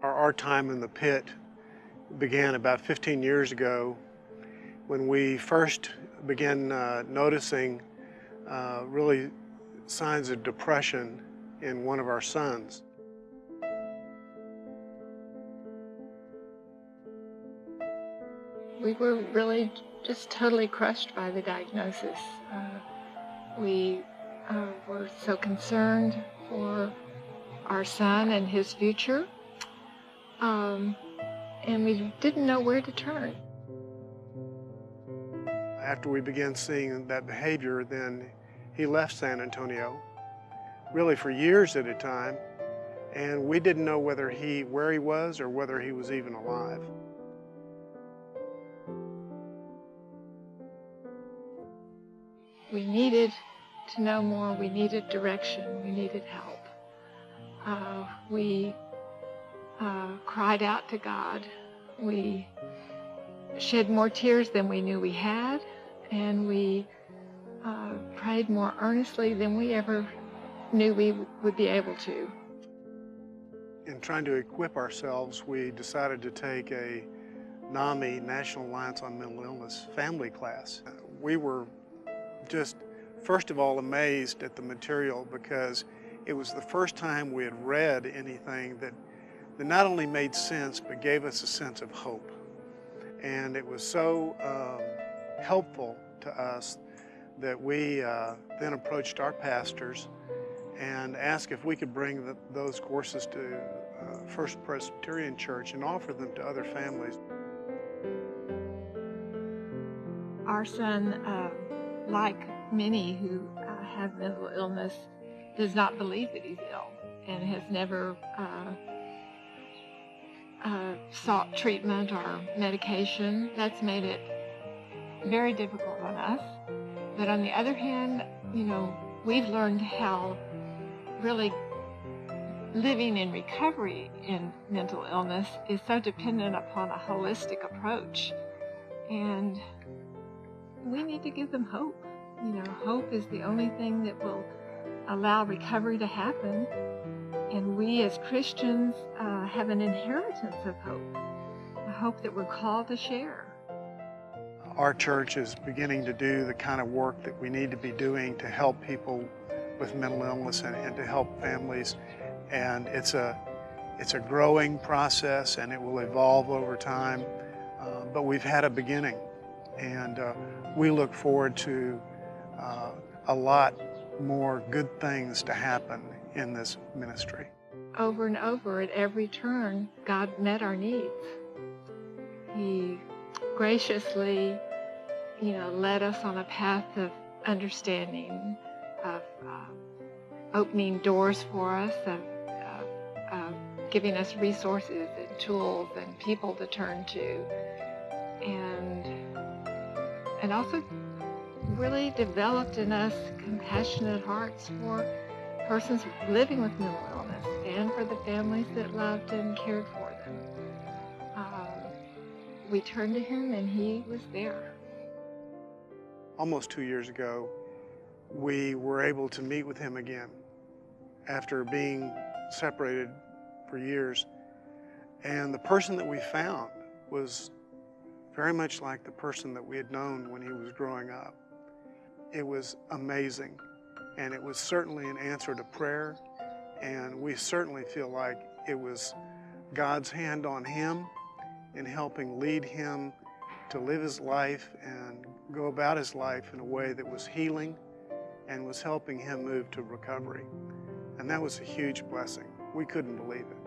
Our time in the pit began about 15 years ago when we first began noticing really signs of depression in one of our sons. We were really just totally crushed by the diagnosis. We were so concerned for our son and his future, and we didn't know where to turn. After we began seeing that behavior, then he left San Antonio, really for years at a time, and we didn't know where he was or whether he was even alive. We needed to know more. We needed direction. We needed help. We cried out to God. We shed more tears than we knew we had, and we prayed more earnestly than we ever knew we would be able to. In trying to equip ourselves, we decided to take a NAMI, National Alliance on Mental Illness, family class. We were just, first of all, amazed at the material because it was the first time we had read anything that not only made sense, but gave us a sense of hope. And it was so helpful to us that we then approached our pastors and asked if we could bring those courses to First Presbyterian Church and offer them to other families. Our son, like many who have mental illness, does not believe that he's ill and has never sought treatment or medication. That's made it very difficult on us. But on the other hand, we've learned how really living in recovery in mental illness is so dependent upon a holistic approach. And we need to give them hope. Hope is the only thing that will allow recovery to happen. And we as Christians have an inheritance of hope, a hope that we're called to share. Our church is beginning to do the kind of work that we need to be doing to help people with mental illness and to help families. And it's a growing process, and it will evolve over time. But we've had a beginning, and we look forward to a lot more good things to happen in this ministry. Over and over, at every turn, God met our needs. He graciously, led us on a path of understanding, of opening doors for us, of giving us resources and tools and people to turn to, and also really developed in us compassionate hearts for persons living with mental illness and for the families that loved and cared for them. We turned to him and he was there. Almost 2 years ago, we were able to meet with him again after being separated for years. And the person that we found was very much like the person that we had known when he was growing up. It was amazing, and it was certainly an answer to prayer, and we certainly feel like it was God's hand on him in helping lead him to live his life and go about his life in a way that was healing and was helping him move to recovery. And that was a huge blessing. We couldn't believe it.